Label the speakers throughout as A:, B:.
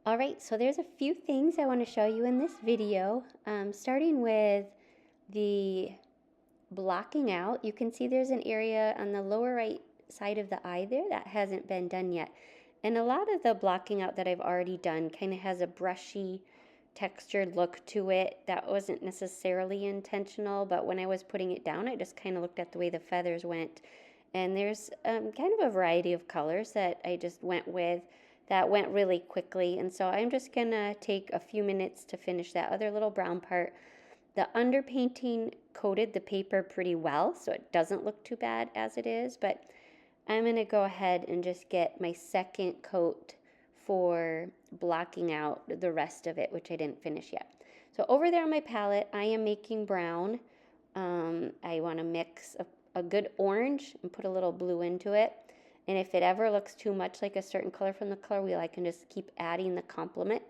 A: All right, so there's a few things I want to show you in this video, starting with the blocking out. You can see there's an area on the lower right side of the eye there that hasn't been done yet. And a lot of the blocking out that I've already done kind of has a brushy textured look to it that wasn't necessarily intentional, but when I was putting it down, I just kind of looked at the way the feathers went. And there's kind of a variety of colors that I just went with that went really quickly. And so I'm just gonna take a few minutes to finish that other little brown part. The underpainting coated the paper pretty well, so it doesn't look too bad as it is, but I'm gonna go ahead and just get my second coat for blocking out the rest of it, which I didn't finish yet. So over there on my palette, I am making brown. I wanna mix a good orange and put a little blue into it. And if it ever looks too much like a certain color from the color wheel, I can just keep adding the complement.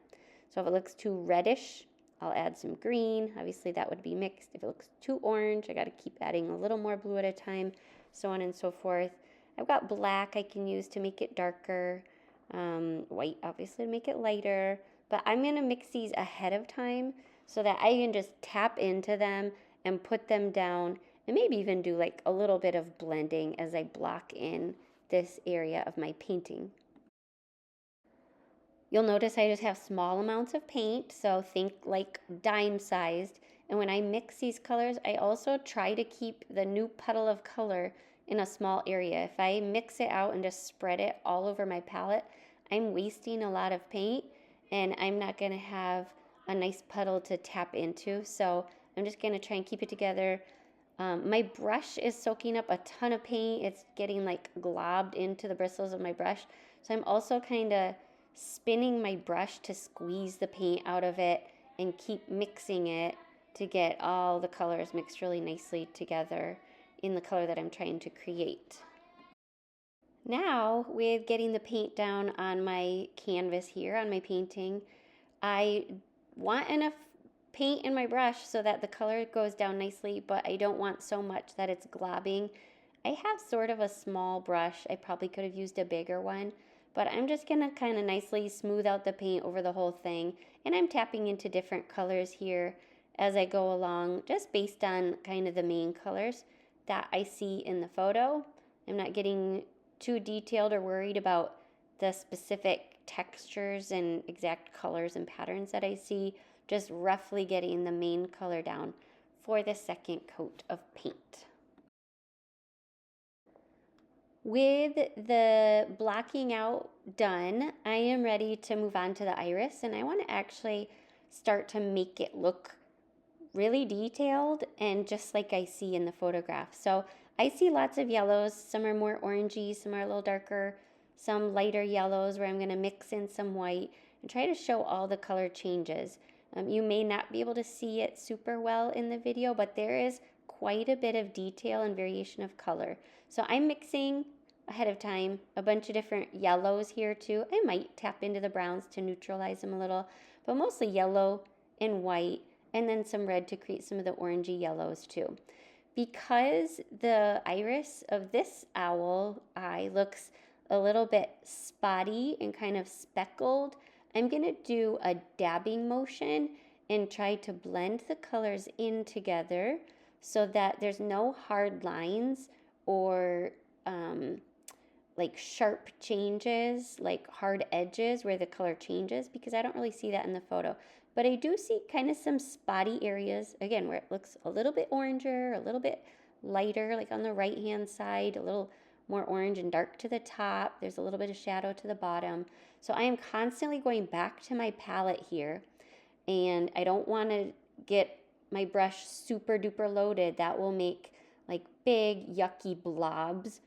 A: So if it looks too reddish, I'll add some green. Obviously that would be mixed. If it looks too orange, I got to keep adding a little more blue at a time, so on and so forth. I've got black I can use to make it darker, white obviously to make it lighter, but I'm going to mix these ahead of time so that I can just tap into them and put them down and maybe even do like a little bit of blending as I block in this area of my painting. You'll notice I just have small amounts of paint, so think like dime sized. And when I mix these colors, I also try to keep the new puddle of color in a small area. If I mix it out and just spread it all over my palette, I'm wasting a lot of paint and I'm not gonna have a nice puddle to tap into. So I'm just gonna try and keep it together. My brush is soaking up a ton of paint. It's getting like globbed into the bristles of my brush. So I'm also kind of spinning my brush to squeeze the paint out of it and keep mixing it to get all the colors mixed really nicely together in the color that I'm trying to create. Now, with getting the paint down on my canvas here, on my painting, I want enough paint in my brush so that the color goes down nicely, but I don't want so much that it's globbing. I have sort of a small brush. I probably could have used a bigger one, but I'm just gonna kind of nicely smooth out the paint over the whole thing, and I'm tapping into different colors here as I go along, just based on kind of the main colors that I see in the photo. I'm not getting too detailed or worried about the specific textures and exact colors and patterns that I see, just roughly getting the main color down for the second coat of paint. With the blocking out done, I am ready to move on to the iris, and I want to actually start to make it look really detailed and just like I see in the photograph. So I see lots of yellows. Some are more orangey, some are a little darker, some lighter yellows where I'm going to mix in some white and try to show all the color changes. You may not be able to see it super well in the video, but there is quite a bit of detail and variation of color. So I'm mixing ahead of time a bunch of different yellows here too. I might tap into the browns to neutralize them a little, but mostly yellow and white, and then some red to create some of the orangey yellows too. Because the iris of this owl eye looks a little bit spotty and kind of speckled, I'm going to do a dabbing motion and try to blend the colors in together so that there's no hard lines or like sharp changes, like hard edges where the color changes, because I don't really see that in the photo. But I do see kind of some spotty areas, again, where it looks a little bit oranger, a little bit lighter, like on the right-hand side, a little more orange and dark to the top. There's a little bit of shadow to the bottom. So I am constantly going back to my palette here, and I don't want to get my brush super duper loaded. That will make like big yucky blobs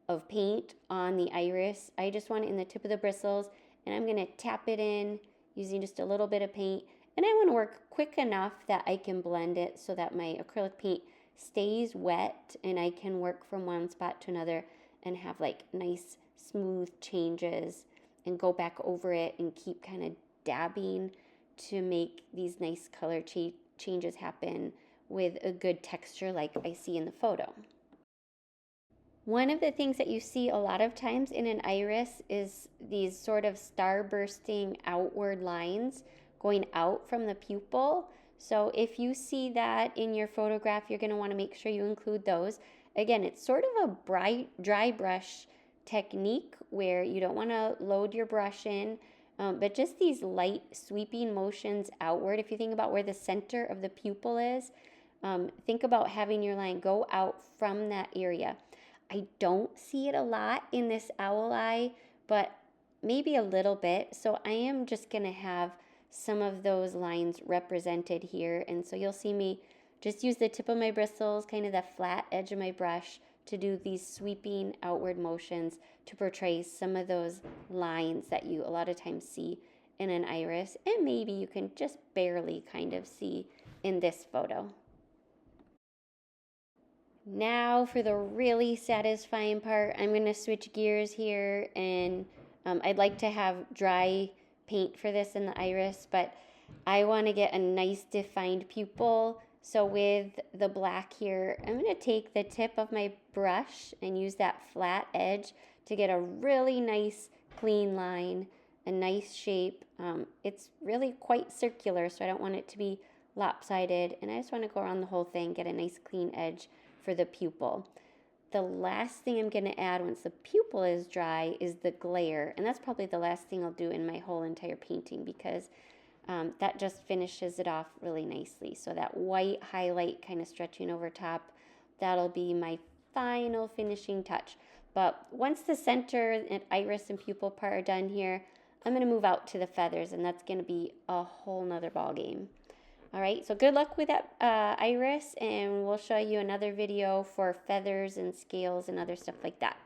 A: of paint on the iris. I just want it in the tip of the bristles, and I'm going to tap it in using just a little bit of paint, and I want to work quick enough that I can blend it so that my acrylic paint stays wet and I can work from one spot to another and have like nice smooth changes and go back over it and keep kind of dabbing to make these nice color changes happen with a good texture like I see in the photo. One of the things that you see a lot of times in an iris is these sort of star-bursting outward lines going out from the pupil. So if you see that in your photograph, you're going to want to make sure you include those. Again, it's sort of a dry brush technique where you don't want to load your brush in, but just these light sweeping motions outward. If you think about where the center of the pupil is, think about having your line go out from that area. I don't see it a lot in this owl eye, but maybe a little bit. So I am just going to have some of those lines represented here. And so you'll see me just use the tip of my bristles, kind of the flat edge of my brush, to do these sweeping outward motions to portray some of those lines that you a lot of times see in an iris, and maybe you can just barely kind of see in this photo. Now for the really satisfying part, I'm going to switch gears here, and I'd like to have dry paint for this in the iris, but I want to get a nice defined pupil. So with the black here, I'm going to take the tip of my brush and use that flat edge to get a really nice clean line, a nice shape. It's really quite circular, so I don't want it to be lopsided, and I just want to go around the whole thing, get a nice clean edge for the pupil. The last thing I'm going to add once the pupil is dry is the glare, and that's probably the last thing I'll do in my whole entire painting, because that just finishes it off really nicely. So that white highlight kind of stretching over top, that'll be my final finishing touch. But once the center and iris and pupil part are done here, I'm going to move out to the feathers, and that's going to be a whole nother ball game. All right, so good luck with that iris, and we'll show you another video for feathers and scales and other stuff like that.